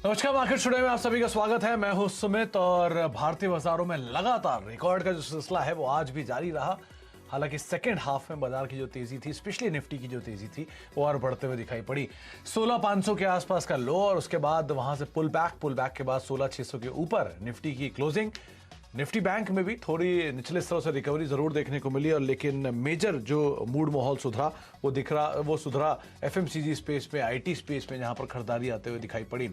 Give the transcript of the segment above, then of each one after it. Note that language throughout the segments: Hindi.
नमस्कार, मार्केट टुडे में आप सभी का स्वागत है। मैं हूं सुमित और भारतीय बाजारों में लगातार रिकॉर्ड का जो सिलसिला है वो आज भी जारी रहा। हालांकि सेकेंड हाफ में बाजार की जो तेजी थी, स्पेशली निफ्टी की जो तेजी थी, वो और बढ़ते हुए दिखाई पड़ी। 16,500 के आसपास का लो और उसके बाद वहां से पुल बैक के बाद 16,600 के ऊपर निफ्टी की क्लोजिंग। निफ्टी बैंक में भी थोड़ी निचले स्तरों से रिकवरी जरूर देखने को मिली, और लेकिन मेजर जो मूड माहौल सुधरा वो सुधरा एफएमसीजी स्पेस में, आईटी स्पेस में, जहां पर खरीदारी आते हुए दिखाई पड़ी।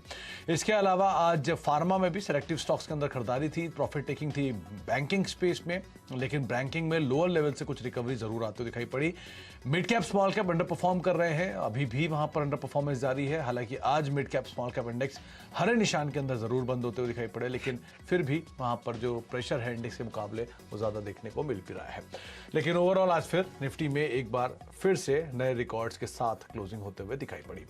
इसके अलावा आज फार्मा में भी सिलेक्टिव स्टॉक्स के अंदर खरीदारी थी, प्रॉफिट टेकिंग थी बैंकिंग स्पेस में, लेकिन बैंकिंग में लोअर लेवल से कुछ रिकवरी जरूर आते हुए दिखाई पड़ी। Mid cap small cap under perform कर रहे हैं, अभी भी वहां पर अंडर परफॉर्मेंस जारी है। हालांकि आज mid cap small cap index हरे निशान के अंदर जरूर बंद होते हुए दिखाई पड़े, लेकिन फिर भी वहां पर जो प्रेशर है इंडेक्स के मुकाबले वो ज्यादा देखने को मिल भी रहा है। लेकिन ओवरऑल आज फिर निफ्टी में एक बार फिर से नए रिकॉर्ड्स के साथ क्लोजिंग होते हुए दिखाई पड़ी।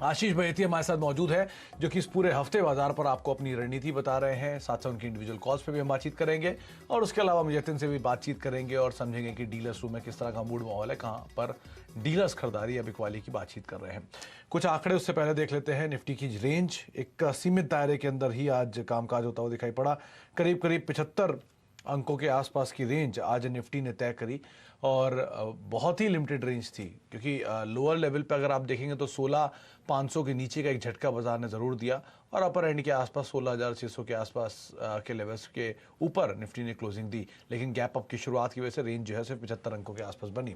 आशीष बहेती हमारे साथ मौजूद है, जो कि इस पूरे हफ्ते बाजार पर आपको अपनी रणनीति बता रहे हैं। साथ साथ उनकी इंडिविजुअल कॉल्स पे भी हम बातचीत करेंगे, और उसके अलावा जतिन से भी बातचीत करेंगे और समझेंगे कि डीलर्स रूम में किस तरह का मूड माहौल है, कहां पर डीलर्स खरीदारी या बिकवाली की बातचीत कर रहे हैं। कुछ आंकड़े उससे पहले देख लेते हैं। निफ्टी की रेंज एक सीमित दायरे के अंदर ही आज कामकाज होता हुआ दिखाई पड़ा। करीब 75 अंकों के आसपास की रेंज आज निफ्टी ने तय करी, और बहुत ही लिमिटेड रेंज थी, क्योंकि लोअर लेवल पे अगर आप देखेंगे तो 16,500 के नीचे का एक झटका बाजार ने ज़रूर दिया, और अपर एंड के आसपास 16,600 के आसपास के लेवल्स के ऊपर निफ्टी ने क्लोजिंग दी। लेकिन गैप अप की शुरुआत की वजह से रेंज जो है सिर्फ 75 अंकों के आसपास बनी।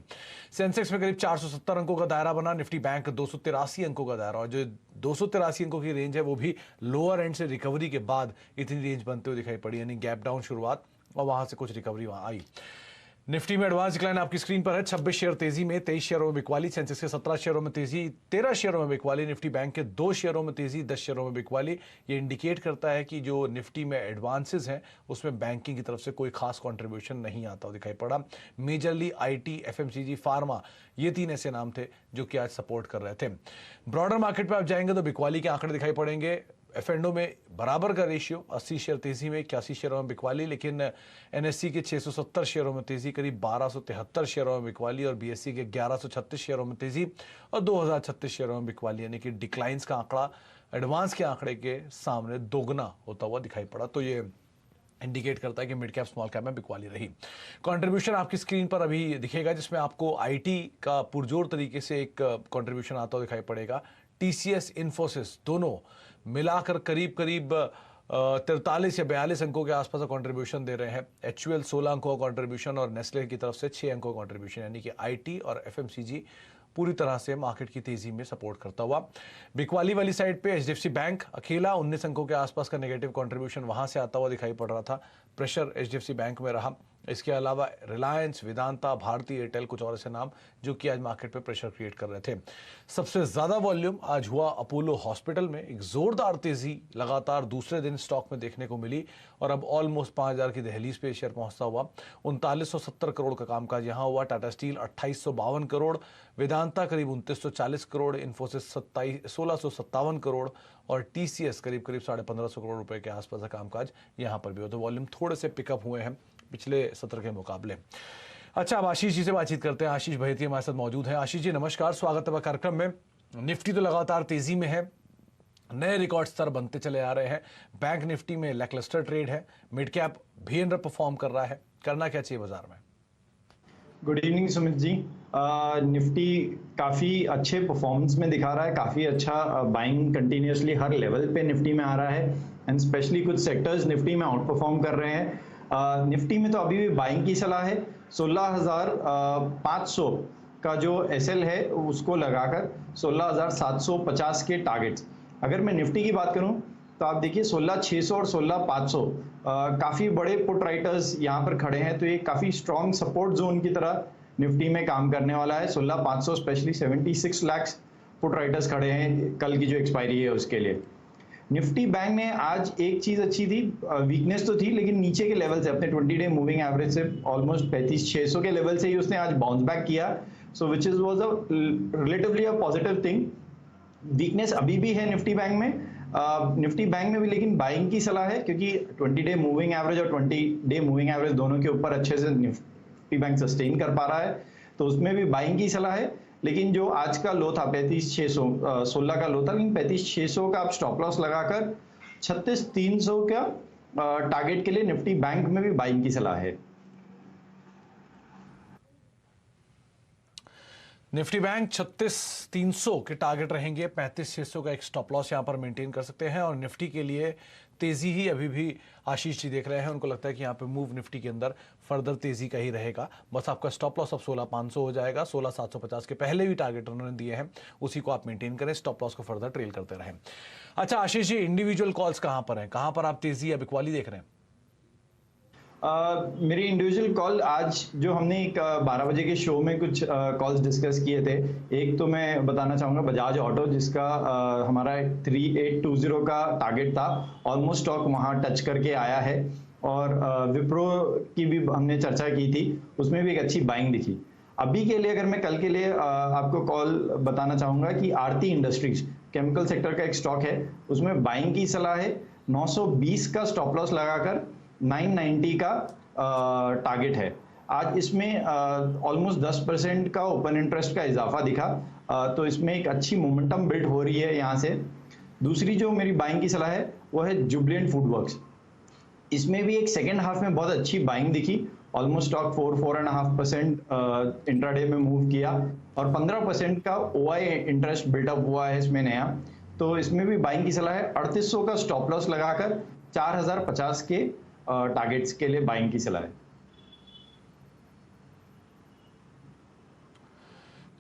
सेंसेक्स में करीब 470 अंकों का दायरा बना, निफ्टी बैंक 283 अंकों का दायरा, और जो 283 अंकों की रेंज है वो भी लोअर एंड से रिकवरी के बाद इतनी रेंज बनते हुए दिखाई पड़ी, यानी गैप डाउन शुरुआत और वहां से कुछ रिकवरी वहां आई। निफ्टी में एडवांस डिक्लाइन आपकी स्क्रीन पर है। 26 शेयर तेजी में, 23 शेयरों में बिकवाली। सेंसेक्स के 17 शेयरों में तेजी, 13 शेयरों में बिकवाली। निफ्टी बैंक के 2 शेयरों में तेजी, 10 शेयरों में बिकवाली। ये इंडिकेट करता है कि जो निफ्टी में एडवांसेस हैं उसमें बैंकिंग की तरफ से कोई खास कंट्रीब्यूशन नहीं आता दिखाई पड़ा। मेजरली आईटी, एफएमसीजी, फार्मा, ये 3 ऐसे नाम थे जो कि आज सपोर्ट कर रहे थे। ब्रॉडर मार्केट पर आप जाएंगे तो बिकवाली के आंकड़े दिखाई पड़ेंगे। एफ&ओ में बराबर का रेशियो, 80 शेयर तेजी में, 81 शेयरों में बिकवाली। लेकिन एनएससी के 670 शेयरों में तेजी, करीब 1273 शेयरों में बिकवाली, और बीएससी के 1136 शेयरों में तेजी और 2036 शेयरों में बिकवाली, यानी कि डिक्लाइंस का आंकड़ा एडवांस के आंकड़े के सामने दोगुना होता हुआ दिखाई पड़ा। तो ये इंडिकेट करता है कि मिड कैप स्मॉल कैप में बिकवाली रही। कंट्रीब्यूशन आपकी स्क्रीन पर अभी दिखेगा, जिसमें आपको आईटी का पुरजोर तरीके से एक कंट्रीब्यूशन आता हुआ दिखाई पड़ेगा। टीसीएस, इन्फोसिस दोनों मिलाकर करीब 43 या 42 अंकों के आसपास कंट्रीब्यूशन दे रहे हैं। एचयूएल 16 अंकों का कंट्रीब्यूशन, और नेस्ले की तरफ से 6 अंकों का कंट्रीब्यूशन, यानी कि आईटी और एफएमसीजी पूरी तरह से मार्केट की तेजी में सपोर्ट करता हुआ। बिकवाली वाली साइड पे एचडीएफसी बैंक अकेला 19 अंकों के आसपास का नेगेटिव कंट्रीब्यूशन वहां से आता हुआ दिखाई पड़ रहा था। प्रेशर एचडीएफसी बैंक में रहा। इसके अलावा रिलायंस, वेदांता, भारती एयरटेल, कुछ और ऐसे नाम जो कि आज मार्केट पे प्रेशर क्रिएट कर रहे थे। सबसे ज्यादा वॉल्यूम आज हुआ अपोलो हॉस्पिटल में। एक जोरदार तेजी लगातार दूसरे दिन स्टॉक में देखने को मिली, और अब ऑलमोस्ट 5,000 की दहलीज पे शेयर पहुंचता हुआ 3970 करोड़ का कामकाज यहां हुआ। टाटा स्टील 2852 करोड़, वेदांता करीब 2940 करोड़, इन्फोसिस 1657 करोड़, और टीसीएस करीब 1550 करोड़ रुपए के आसपास का कामकाज यहां पर भी हो। तो वॉल्यूम थोड़े से पिकअप हुए हैं पिछले सत्र के मुकाबले। अच्छा, अब आशीष जी से बातचीत करते हैं। आशीष बहेती हमारे साथ मौजूद है। आशीष जी नमस्कार, स्वागत है कार्यक्रम में। निफ्टी तो लगातार तेजी में है, नए रिकॉर्ड स्तर बनते चले आ रहे हैं। बैंक निफ्टी में लैकलस्टर ट्रेड है, मिड कैप भी अंडर परफॉर्म कर रहा है, करना क्या चाहिए बाजार में? Good evening Sumit ji. Nifty काफ़ी अच्छे परफॉर्मेंस में दिखा रहा है, काफ़ी अच्छा बाइंग कंटिन्यूसली हर लेवल पे निफ्टी में आ रहा है, एंड स्पेशली कुछ सेक्टर्स निफ्टी में आउट परफॉर्म कर रहे हैं। निफ्टी में तो अभी भी बाइंग की सलाह है। 16,500 का जो एसएल है उसको लगाकर 16,750 के टारगेट्स। अगर मैं निफ्टी की बात करूं तो आप देखिए 16,600 और 16,500 काफ़ी बड़े पुट राइटर्स यहाँ पर खड़े हैं, तो ये काफ़ी स्ट्रॉन्ग सपोर्ट जोन की तरह निफ्टी में काम करने वाला है। 16,500 स्पेशली 76 लाख पुट राइटर्स खड़े हैं कल की जो एक्सपायरी है उसके लिए। निफ्टी बैंक में आज एक चीज अच्छी थी, वीकनेस तो थी लेकिन नीचे के लेवल से अपने 20 डे मूविंग एवरेज से ऑलमोस्ट 35,600 के लेवल से ही उसने आज बाउंस बैक किया, so which is was a relatively a positive thing. Weakness अभी भी है निफ्टी बैंक में, निफ्टी बैंक में भी, लेकिन बाइंग की सलाह है क्योंकि 20 डे मूविंग एवरेज और 20 डे मूविंग एवरेज दोनों के ऊपर अच्छे से निफ्टी बैंक सस्टेन कर पा रहा है, तो उसमें भी बाइंग की सलाह है। लेकिन जो आज का लो था 35,600, 16 का लो था, लेकिन 35,600 का आप स्टॉप लॉस लगाकर 36,300 का टारगेट के लिए निफ्टी बैंक में भी बाइंग की सलाह है। निफ्टी बैंक 36,300 के टारगेट रहेंगे, 35,600 का एक स्टॉप लॉस यहां पर मेंटेन कर सकते हैं। और निफ्टी के लिए तेजी ही अभी भी आशीष जी देख रहे हैं, उनको लगता है कि यहाँ पे मूव निफ्टी के अंदर फर्दर तेजी का ही रहेगा। बस आपका स्टॉप लॉस अब 16,500 हो जाएगा। 16,750 के पहले भी टारगेट उन्होंने दिए हैं, उसी को आप मेंटेन करें, स्टॉप लॉस को फर्दर ट्रेल करते रहें। अच्छा आशीष जी, इंडिविजुअल कॉल्स कहां पर हैं, कहां पर आप तेजी या बिकवाली देख रहे हैं? मेरी इंडिविजुअल कॉल आज जो हमने एक 12 बजे के शो में कुछ कॉल्स डिस्कस किए थे, एक तो मैं बताना चाहूँगा बजाज ऑटो, जिसका हमारा 3820 का टारगेट था, ऑलमोस्ट स्टॉक वहाँ टच करके आया है। और विप्रो की भी हमने चर्चा की थी, उसमें भी एक अच्छी बाइंग दिखी। अभी के लिए अगर मैं कल के लिए आपको कॉल बताना चाहूँगा कि आरती इंडस्ट्रीज केमिकल सेक्टर का एक स्टॉक है, उसमें बाइंग की सलाह है। 920 का स्टॉप लॉस लगाकर 990 का टारगेट है। आज इसमें ऑलमोस्ट 10% का ओपन इंटरेस्ट का इजाफा दिखा, तो इसमें एक अच्छी मोमेंटम बिल्ड हो रही है यहाँ से। दूसरी जो मेरी बाइंग की सलाह है वो है जुबिलेंट फूडवर्क्स। इसमें भी एक सेकेंड हाफ में बहुत अच्छी बाइंग दिखी, ऑलमोस्ट स्टॉक 4-4.5% इंट्राडे में मूव किया, और 15% का ओआई इंटरेस्ट बिल्डअप हुआ है इसमें नया। तो इसमें भी बाइंग की सलाह है। 3800 का स्टॉप लॉस लगाकर 4050 के टारगेट्स के लिए बाइंग की सलाह है।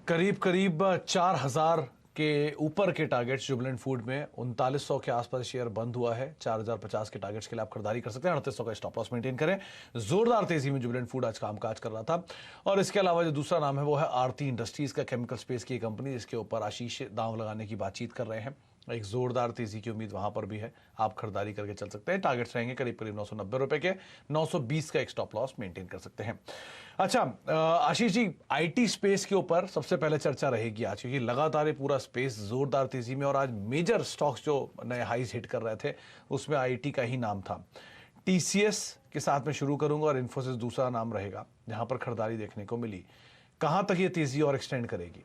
करीब करीब 4,000 के ऊपर के टारगेट्स जुबिलेंट फूड में। 3900 के आसपास शेयर बंद हुआ है। 4050 के टारगेट्स के लिए आप खरीदारी कर सकते हैं। 3800 का स्टॉप लॉस मेंटेन करें। जोरदार तेजी में जुबिलेंट फूड आज कामकाज कर रहा था। और इसके अलावा जो दूसरा नाम है वो है आरती इंडस्ट्रीज का, केमिकल स्पेस की कंपनी, जिसके ऊपर आशीष दांव लगाने की बातचीत कर रहे हैं। एक जोरदार तेजी की उम्मीद वहां पर भी है, आप खरीदारी करके चल सकते हैं। टारगेट्स रहेंगे करीब करीब 990 रुपए के। 920 का एक स्टॉप लॉस मेंटेन कर सकते हैं। अच्छा आशीष जी, आईटी स्पेस के ऊपर सबसे पहले चर्चा रहेगी आज, क्योंकि लगातार ये पूरा स्पेस जोरदार तेजी में, और आज मेजर स्टॉक्स जो नए हाईज हिट कर रहे थे उसमें आईटी का ही नाम था। टीसीएस के साथ में शुरू करूंगा और इन्फोसिस दूसरा नाम रहेगा जहां पर खरीदारी देखने को मिली। कहां तक ये तेजी और एक्सटेंड करेगी?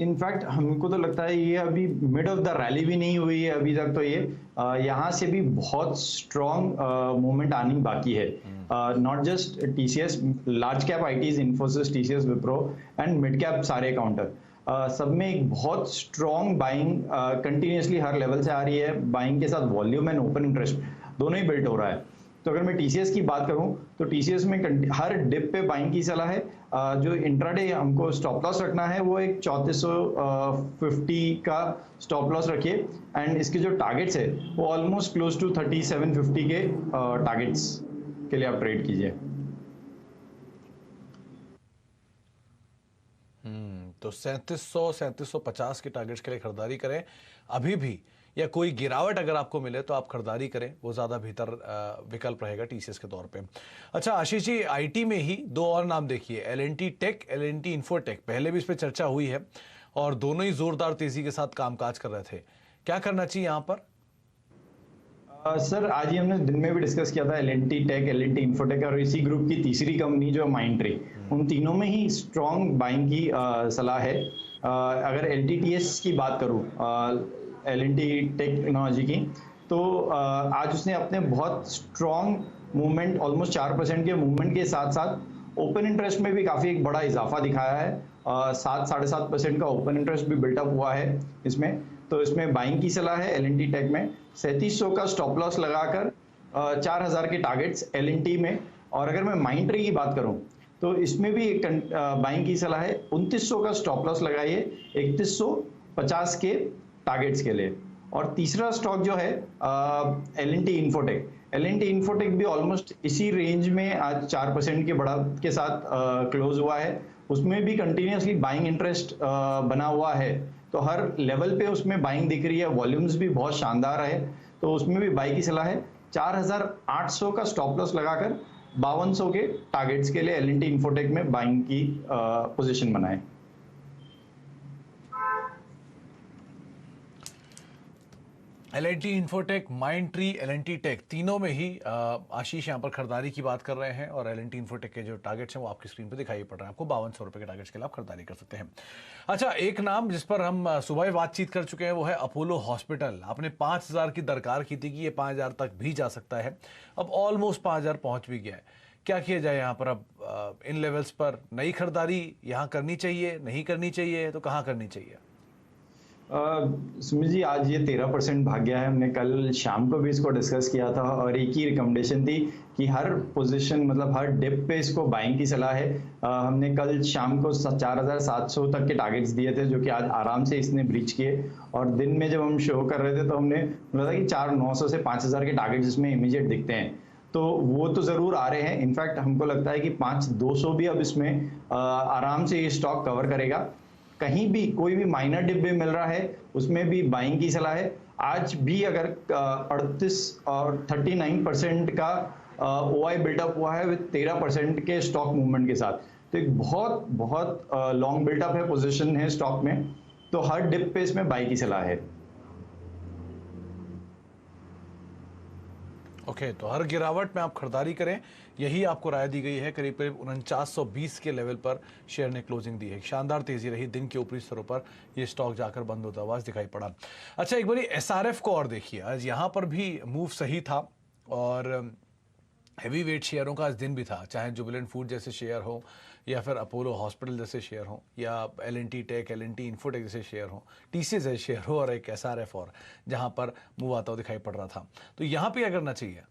इनफैक्ट हमको तो लगता है ये अभी मिड ऑफ द रैली भी नहीं हुई है अभी तक, तो ये यहाँ से भी बहुत स्ट्रॉन्ग मूवमेंट आनी बाकी है। Not just TCS, large cap ITs, Infosys, TCS, Wipro and mid cap सारे काउंटर, सब में एक बहुत स्ट्रॉन्ग बाइंग कंटिन्यूसली हर लेवल से आ रही है। बाइंग के साथ वॉल्यूम एंड ओपन इंटरेस्ट दोनों ही बिल्ड हो रहा है। तो अगर मैं टीसीएस की बात करूं तो टीसीएस में हर डिप पे बाइंग की सलाह है। जो इंट्राडे हमको स्टॉप लॉस रखना है वो एक 3450 का स्टॉप लॉस रखिए, एंड इसके जो टारगेट्स है वो ऑलमोस्ट क्लोज टू 3750 के टारगेट्स के लिए आप ट्रेड कीजिए। तो 3750 के टारगेट्स के लिए खरीदारी करें अभी भी, या कोई गिरावट अगर आपको मिले तो आप खरीदारी करें, वो ज्यादा बेहतर विकल्प रहेगा टीसीएस के तौर पे। अच्छा आशीष जी, आईटी में ही दो और नाम देखिए, एल&टी टेक, एल&टी इन्फोटेक। पहले भी इस पर चर्चा हुई है और दोनों ही जोरदार तेजी के साथ कामकाज कर रहे थे। क्या करना चाहिए यहां पर? सर आज ही हमने दिन में भी डिस्कस किया था एल&टी टेक, एल&टी इन्फोटेक और इसी ग्रुप की तीसरी कंपनी जो माइंडट्री, उन तीनों में ही स्ट्रॉन्ग बाइंग की सलाह है। अगर एलटीटीएस की बात करूं, एल&टी टेक्नोलॉजी की, तो आज उसने अपने बहुत स्ट्रॉन्ग मूवमेंट, ऑलमोस्ट 4% के मूवमेंट के साथ साथ ओपन इंटरेस्ट में भी काफ़ी एक बड़ा इजाफा दिखाया है। 7-7.5% का ओपन इंटरेस्ट भी बिल्टअप हुआ है इसमें। तो इसमें बाइंग की सलाह है एल&टी टेक में। 3700 का स्टॉप लॉस लगाकर 4000 के टारगेट्स एल&टी में। और अगर मैं माइंडट्री की बात करूं तो इसमें भी एक बाइंग की सलाह है। 2900 का स्टॉप लॉस लगाइए 3150 के टारगेट्स के लिए। और तीसरा स्टॉक जो है एल&टी इन्फोटेक, एल&टी इन्फोटेक भी ऑलमोस्ट इसी रेंज में आज 4% के बढ़त के साथ क्लोज हुआ है। उसमें भी कंटिन्यूसली बाइंग इंटरेस्ट बना हुआ है, तो हर लेवल पे उसमें बाइंग दिख रही है, वॉल्यूम्स भी बहुत शानदार है, तो उसमें भी बाई की सलाह है। 4800 का स्टॉप लॉस लगाकर 5200 के टारगेट्स के लिए एल&टी इन्फोटेक में बाइंग की पोजीशन बनाए। L&T infotech, mind tree, L&T take, तीनों में ही आशीष यहाँ पर खरीदारी की बात कर रहे हैं और L&T इन्फोटेक के जो टारगेट्स हैं वो आपकी स्क्रीन पर दिखाई पड़ रहे हैं। आपको 5200 रुपये के टारगेट्स के लिए आप खरीदारी कर सकते हैं। अच्छा, एक नाम जिस पर हम सुबह ही बातचीत कर चुके हैं वो है अपोलो हॉस्पिटल। आपने 5000 की दरकार की थी कि ये 5000 तक भी जा सकता है, अब ऑलमोस्ट 5000 पहुंच भी गया है। क्या किया जाए यहाँ पर? अब इन लेवल्स पर नई खरीदारी यहाँ करनी चाहिए, नहीं करनी चाहिए, तो कहाँ करनी चाहिए? सुमित जी, आज ये 13% भाग गया है। हमने कल शाम को भी इसको डिस्कस किया था और एक ही रिकमेंडेशन थी कि हर पोजीशन मतलब हर डिप पे इसको बाइंग की सलाह है। हमने कल शाम को 4700 तक के टारगेट्स दिए थे जो कि आज आराम से इसने ब्रीच किए, और दिन में जब हम शो कर रहे थे तो हमने बोला था कि 4900 से 5000 के टारगेट्स इसमें इमीडिएट दिखते हैं, तो वो तो ज़रूर आ रहे हैं। इनफैक्ट हमको लगता है कि 5200 भी अब इसमें आराम से ये स्टॉक कवर करेगा। कहीं भी कोई भी माइनर डिप भी मिल रहा है उसमें भी बाइंग की सलाह है। आज भी अगर 38 और 39% का OI बिल्डअप हुआ है विद 13% के स्टॉक मूवमेंट के साथ, तो एक बहुत बहुत लॉन्ग बिल्डअप है, पोजीशन है स्टॉक में, तो हर डिप पे इसमें बाई की सलाह है। ओके, तो हर गिरावट में आप खरीदारी करें, यही आपको राय दी गई है। करीब करीब 4920 के लेवल पर शेयर ने क्लोजिंग दी है। शानदार तेजी रही, दिन के ऊपरी स्तरों पर ये स्टॉक जाकर बंद होता हुआ दिखाई पड़ा। अच्छा, एक बारी SRF को और देखिए, आज यहाँ पर भी मूव सही था और हैवी वेट शेयरों का आज दिन भी था, चाहे जुबिलेंट फूड जैसे शेयर हो या फिर अपोलो हॉस्पिटल जैसे शेयर हो या L&T टेक, L&T इन्फोटेक जैसे शेयर हो, TCS जैसे शेयर हो और एक SRF और जहां पर मूव आता हुआ दिखाई पड़ रहा था। तो यहां पे क्या करना चाहिए?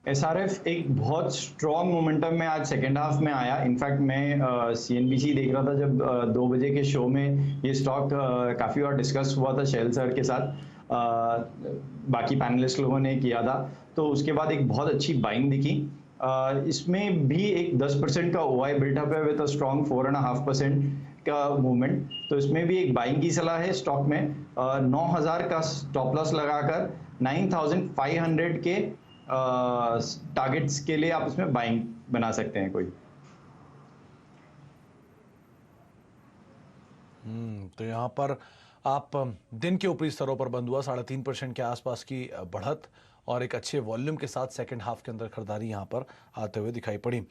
SRF एक बहुत स्ट्रॉन्ग मोमेंटम में आज सेकेंड हाफ में आया। इनफैक्ट मैं CNBC देख रहा था जब 2 बजे के शो में ये स्टॉक काफ़ी और डिस्कस हुआ था शैल सर के साथ, बाकी पैनलिस्ट लोगों ने किया था, तो उसके बाद एक बहुत अच्छी बाइंग दिखी। इसमें भी एक 10% का OI बिल्डअप है विद अ स्ट्रॉन्ग 4.5% का मूवमेंट, तो इसमें भी एक बाइंग की सलाह है स्टॉक में। 9000 का स्टॉप लॉस लगाकर 9500 के टारगेट्स के लिए आप इसमें बाइंग बना सकते हैं कोई। तो यहाँ पर आप दिन के ऊपरी स्तरों पर बंद हुआ 3.5% के आसपास की बढ़त और एक अच्छे वॉल्यूम के साथ सेकंड हाफ के अंदर खरीदारी यहाँ पर आते हुए दिखाई पड़ी।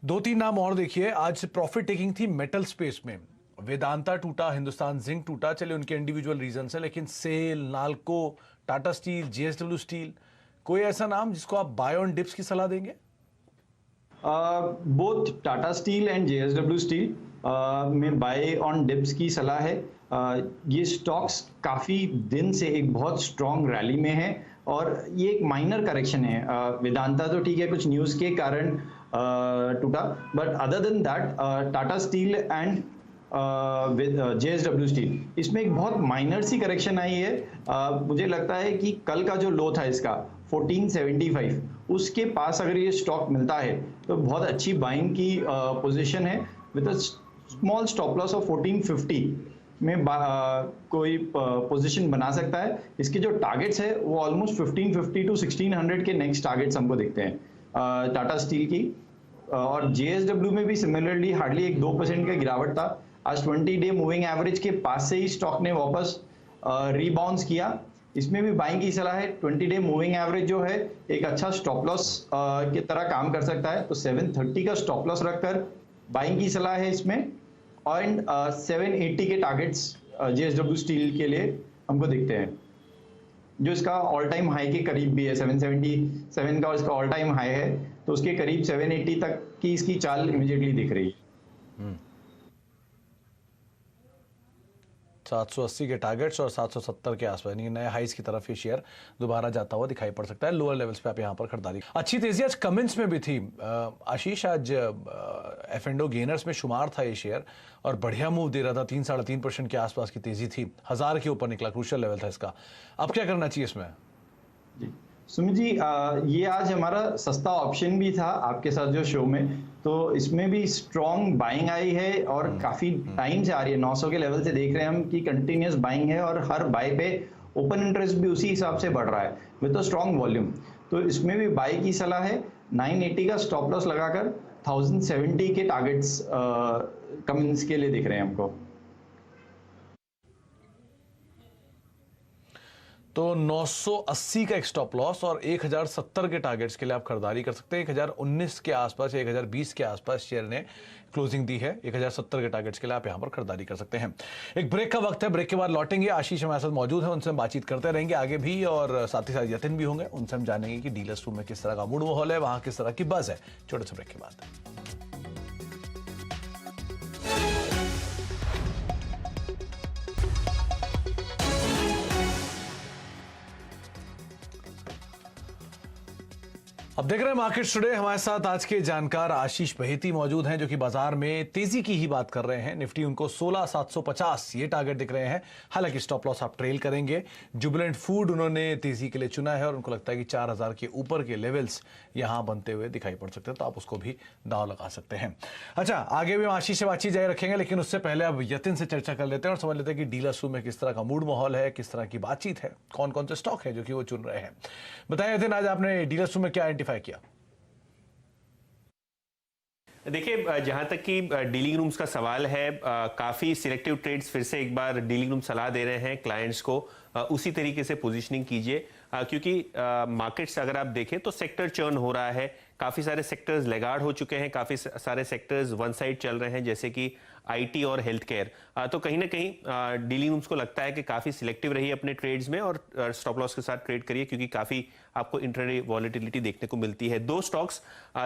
2-3 नाम और देखिए, आज प्रॉफिट टेकिंग थी मेटल स्पेस में। वेदांता टूटा, हिंदुस्तान जिंक टूटा, चलिए उनके इंडिविजुअल रीजन है, लेकिन SAIL, NALCO, Tata steel, JSW steel, कोई ऐसा नाम जिसको आप बाय ऑन डिप्स की सलाह देंगे? Both Tata steel and JSW steel में बाय ऑन डिप्स की सलाह है। ये स्टॉक्स काफ़ी दिन से एक बहुत स्ट्रॉन्ग रैली में है और ये एक माइनर करेक्शन है। वेदांता तो ठीक है, कुछ न्यूज़ के कारण टूटा, but other than that Tata steel and JSW steel, इसमें एक बहुत माइनर सी करेक्शन आई है। मुझे लगता है कि कल का जो लो था इसका 1475, उसके पास अगर ये स्टॉक मिलता है तो बहुत अच्छी बाइंग की पोजीशन है with a small stop loss of 1450 में कोई पोजीशन बना सकता है। इसके जो टारगेट्स है वो ऑलमोस्ट 1550 टू 1600 के नेक्स्ट टारगेट्स हमको दिखते हैं टाटा स्टील की। और JSW में भी सिमिलरली हार्डली एक 2% का गिरावट था। आज 20 डे मूविंग एवरेज के पास से ही स्टॉक ने वापस रीबाउंस किया। इसमें भी बाइंग की सलाह है। 20 डे मूविंग एवरेज जो है एक अच्छा स्टॉप लॉस की तरह काम कर सकता है, तो 730 का स्टॉप लॉस रखकर बाइंग की सलाह है इसमें। एंड 780 के टारगेट्स JSW स्टील के लिए हमको दिखते हैं, जो इसका ऑल टाइम हाई के करीब भी है। 777 का इसका ऑल टाइम हाई है, तो उसके करीब 780 तक की इसकी चाल इमीडिएटली दिख रही है। 780 के टारगेट्स और 770 के आसपास, यानी नए हाइस की तरफ ये शेयर दोबारा जाता हुआ दिखाई पड़ सकता है। लोअर लेवल्स पे आप यहाँ पर खरीदारी। अच्छी तेजी आज कमेंट्स में भी थी। आशीष, आज F&O गेनर्स में शुमार था ये शेयर और बढ़िया मूव दे रहा था। 3-3.5% के आसपास की तेजी थी, 1000 के ऊपर निकला, क्रूशियल लेवल था इसका। अब क्या करना चाहिए इसमें? जी सुमित जी, ये आज हमारा सस्ता ऑप्शन भी था आपके साथ जो शो में, तो इसमें भी स्ट्रॉन्ग बाइंग आई है और काफी टाइम से आ रही है। 900 के लेवल से देख रहे हैं हम कि कंटिन्यूस बाइंग है और हर बाय पे ओपन इंटरेस्ट भी उसी हिसाब से बढ़ रहा है विद स्ट्रॉन्ग वॉल्यूम, तो इसमें भी बाई की सलाह है। 980 का स्टॉप लॉस लगाकर 1070 के टारगेट्स कमेंट्स के लिए दिख रहे हैं हमको। तो 980 का एक स्टॉप लॉस और 1070 के टारगेट्स के लिए आप खरीदारी कर सकते हैं। 1019 के आसपास या 1020 के आसपास शेयर ने क्लोजिंग दी है। 1070 के टारगेट्स के लिए आप यहां पर खरीदारी कर सकते हैं। एक ब्रेक का वक्त है, ब्रेक के बाद लौटेंगे। आशीष हमारे साथ मौजूद है, उनसे हम बातचीत करते रहेंगे आगे भी, और साथ ही साथ यतिन भी होंगे। उनसे हम जानेंगे कि डीलर्स रूम में किस तरह का मूड माहौल है, वहां किस तरह की बज़ है। छोटे से ब्रेक के बाद। अब देख रहे हैं मार्केट्स टुडे। हमारे साथ आज के जानकार आशीष बहेती मौजूद हैं, जो कि बाजार में तेजी की ही बात कर रहे हैं। निफ्टी उनको 16,750 ये टारगेट दिख रहे हैं। हालांकि स्टॉप लॉस आप ट्रेल करेंगे। जुबिलेंट फूड उन्होंने तेजी के लिए चुना है और उनको लगता है कि 4,000 के ऊपर के लेवल्स यहां बनते हुए दिखाई पड़ सकते हैं, तो आप उसको भी दांव लगा सकते हैं। अच्छा, आगे भी हम आशीष से बातचीत जारी रखेंगे, लेकिन उससे पहले अब यतिन से चर्चा कर लेते हैं और समझ लेते हैं कि डीलर्स रूम में किस तरह का मूड माहौल है, किस तरह की बातचीत है, कौन कौन से स्टॉक है जो कि वो चुन रहे हैं। बताएं यतिन, आज आपने डीलर्स रूम में क्या आइडेंटिफाई किया? देखिए, जहां तक कि डीलिंग रूम्स का सवाल है, काफी सिलेक्टिव ट्रेड्स फिर से एक बार डीलिंग रूम सलाह दे रहे हैं क्लाइंट्स को। उसी तरीके से पोजीशनिंग कीजिए, क्योंकि मार्केट्स अगर आप देखें तो सेक्टर चर्न हो रहा है। काफी सारे सेक्टर्स लेगार्ड हो चुके हैं, काफी सारे सेक्टर्स वन साइड चल रहे हैं, जैसे कि आईटी और हेल्थ केयर। तो कहीं ना कहीं डीलिंग रूम्स को लगता है कि काफी सिलेक्टिव रहिए अपने ट्रेड्स में और स्टॉप लॉस के साथ ट्रेड करिए, क्योंकि काफी आपको इंट्राडे वॉलेटिलिटी देखने को मिलती है। दो स्टॉक्स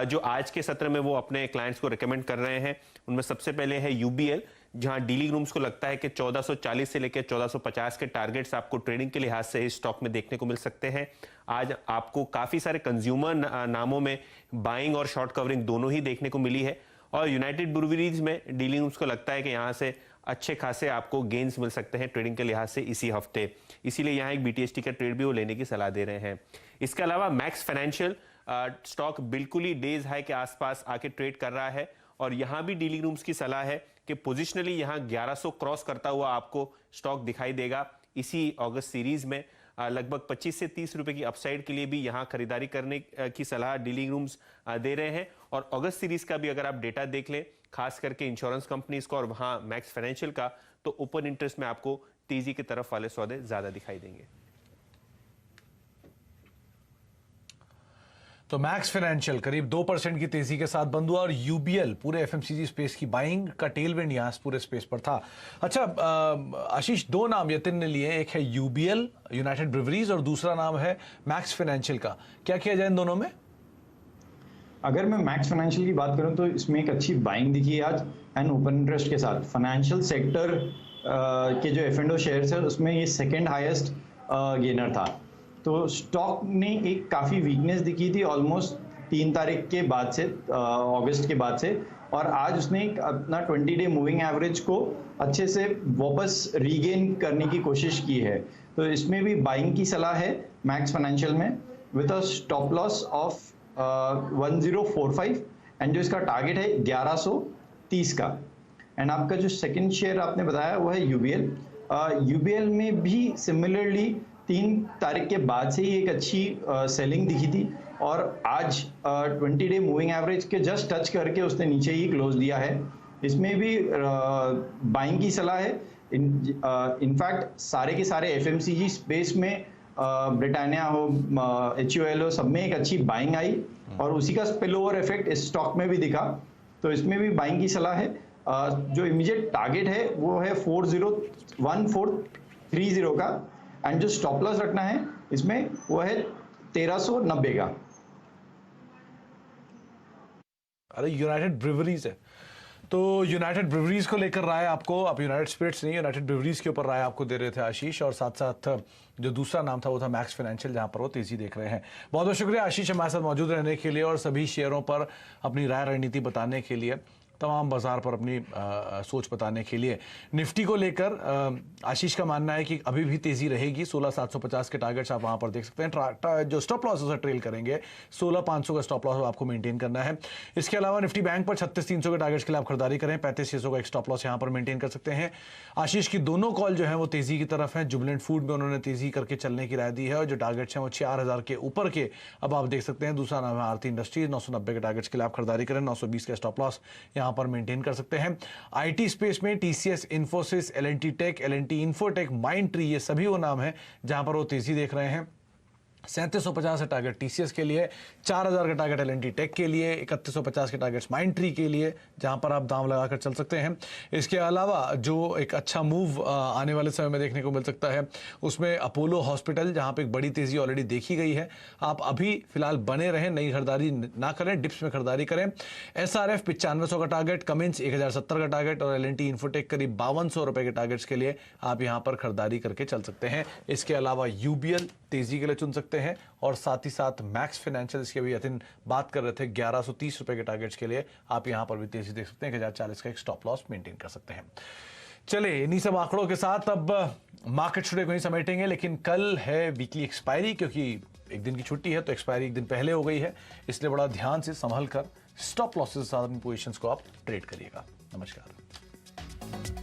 जो आज के सत्र में वो अपने क्लाइंट्स को रिकमेंड कर रहे हैं, उनमें सबसे पहले है यूबीएल, जहां डीलिंग रूम्स को लगता है कि 1440 से लेकर 1450 के टारगेट्स आपको ट्रेडिंग के लिहाज से इस स्टॉक में देखने को मिल सकते हैं। आज आपको काफी सारे कंज्यूमर नामों में बाइंग और शॉर्ट कवरिंग दोनों ही देखने को मिली है। और यूनाइटेड ब्रूवरीज में डीलिंग रूम्स को लगता है कि यहां से अच्छे खासे आपको गेन्स मिल सकते हैं ट्रेडिंग के लिहाज से इसी हफ्ते, इसीलिए यहां एक बीटीएसटी का ट्रेड भी वो लेने की सलाह दे रहे हैं। इसके अलावा मैक्स फाइनेंशियल स्टॉक बिल्कुल ही डेज हाई के आसपास आके ट्रेड कर रहा है और यहां भी डीलिंग रूम्स की सलाह है कि पोजिशनली यहां 1100 क्रॉस करता हुआ आपको स्टॉक दिखाई देगा। इसी अगस्त सीरीज में लगभग 25 से 30 रुपए की अपसाइड के लिए भी यहां खरीदारी करने की सलाह डीलिंग रूम्स दे रहे हैं। और अगस्त सीरीज का भी अगर आप डेटा देख लें, खास करके इंश्योरेंस कंपनीज का और वहां मैक्स फाइनेंशियल का, तो ओपन इंटरेस्ट में आपको तेजी की तरफ वाले सौदे ज्यादा दिखाई देंगे। तो मैक्स फाइनेंशियल करीब 2% की तेजी के साथ बंद हुआ और यूबीएल पूरे एफएमसीजी स्पेस की बाइंग का टेलविंड यहां पूरे स्पेस पर था। अच्छा आशीष, दो नाम यतिन ने लिए, एक है यूबीएल यूनाइटेड ब्रूवरीज और दूसरा नाम है मैक्स फाइनेंशियल का। क्या किया जाए इन दोनों में? अगर मैं मैक्स फाइनेंशियल की बात करूं तो इसमें एक अच्छी बाइंग दिखी है आज एंड ओपन इंटरेस्ट के साथ। फाइनेंशियल सेक्टर के जो एफ&ओ शेयर्स है उसमें ये सेकंड हाईएस्ट गेनर था। तो स्टॉक ने एक काफ़ी वीकनेस दिखी थी ऑलमोस्ट 3 तारीख के बाद से, अगस्त के बाद से, और आज उसने अपना 20 डे मूविंग एवरेज को अच्छे से वापस रीगेन करने की कोशिश की है। तो इसमें भी बाइंग की सलाह है मैक्स फाइनेंशियल में, with a stop loss of 1045 and जो इसका टारगेट है 1130 का। एंड आपका जो सेकंड शेयर आपने बताया वो है यूबीएल। यूबीएल में भी सिमिलरली 3 तारीख के बाद से ही एक अच्छी सेलिंग दिखी थी और आज 20 डे मूविंग एवरेज के जस्ट टच करके उसने नीचे ही क्लोज दिया है। इसमें भी बाइंग की सलाह है। इनफैक्ट सारे के सारे एफएमसीजी स्पेस में ब्रिटानिया हो, HUL हो, सब में एक अच्छी बाइंग आई और उसी का स्पिल ओवर इफेक्ट इस स्टॉक में भी दिखा। तो इसमें भी बाइंग की सलाह है। जो इमीडिएट टारगेट है वो है 1430 का एंड जो स्टॉप लॉस रखना है इसमें वो है 1390 का। अरे यूनाइटेड ब्रूवरीज है, तो यूनाइटेड ब्रूवरीज को लेकर राय आपको, आप यूनाइटेड स्पिरिट्स नहीं, यूनाइटेड ब्रूवरीज के ऊपर राय आपको दे रहे थे आशीष, और साथ साथ जो दूसरा नाम था वो था मैक्स फाइनेंशियल, जहां पर वो तेजी देख रहे हैं। बहुत बहुत शुक्रिया आशीष हमारे साथ मौजूद रहने के लिए और सभी शेयरों पर अपनी राय रणनीति बताने के लिए, तमाम बाजार पर अपनी सोच बताने के लिए। निफ्टी को लेकर आशीष का मानना है कि अभी भी तेजी रहेगी। 16,750 के टारगेट्स आप वहां पर देख सकते हैं। जो स्टॉप लॉस उसे ट्रेल करेंगे, 16,500 का स्टॉप लॉस आपको मेंटेन करना है। इसके अलावा निफ्टी बैंक पर 36,300 के टारगेट्स के लिए आप खरीदारी करें, 35,600 का एक स्टॉप लॉस यहां पर मेंटेन कर सकते हैं। आशीष की दोनों कॉल जो है वो तेजी की तरफ है। जुबिलेंट फूड में उन्होंने तेजी करके चलने की राय दी है और जो टारगेट्स हैं वो 4,000 के ऊपर के अब आप देख सकते हैं। दूसरा नाम है आरती इंडस्ट्रीज, 990 के टारगेट्स के लिए आप खरीदारी करें, 920 का स्टॉप लॉस यहां यहां पर मेंटेन कर सकते हैं। आईटी स्पेस में TCS, Infosys, L and T tech, L and T Infotech, Mindtree, ये सभी वो नाम है जहां पर वो तेजी देख रहे हैं। 3750 का टारगेट टीसीएस के लिए, 4000 का टारगेट एल&टी टेक के लिए, 3150 के टारगेट्स माइंडट्री के लिए, जहां पर आप दाम लगाकर चल सकते हैं। इसके अलावा जो एक अच्छा मूव आने वाले समय में देखने को मिल सकता है उसमें अपोलो हॉस्पिटल, जहां पे एक बड़ी तेजी ऑलरेडी देखी गई है। आप अभी फिलहाल बने रहें, नई खरीदारी ना करें, डिप्स में खरीदारी करें। एसआरएफ 9500 का टारगेट, कमिंस 1070 का टारगेट और एल&टी इन्फोटेक करीब 5200 रुपए के टारगेट्स के लिए आप यहां पर खरीदारी करके चल सकते हैं। इसके अलावा यूबीएल तेजी के लिए चुन सकते हैं और साथ ही साथ मैक्स फाइनेंशियल, इसके भी यतिन बात कर रहे थे, 1130 रुपए के टारगेट्स के लिए आप यहां पर भी तेजी देख सकते हैं। 1040 का एक स्टॉप लॉस मेंटेन कर सकते हैं। चलिए, इन्हीं सब आंकड़ों के साथ अब मार्केट छुड़े को ही समेटेंगे, लेकिन कल है वीकली एक्सपायरी, क्योंकि एक दिन की छुट्टी है तो एक्सपायरी एक दिन पहले हो गई है, इसलिए बड़ा ध्यान से संभल कर स्टॉप लॉसेस के साथ अपनी पोजीशंस को आप ट्रेड करिएगा। नमस्कार।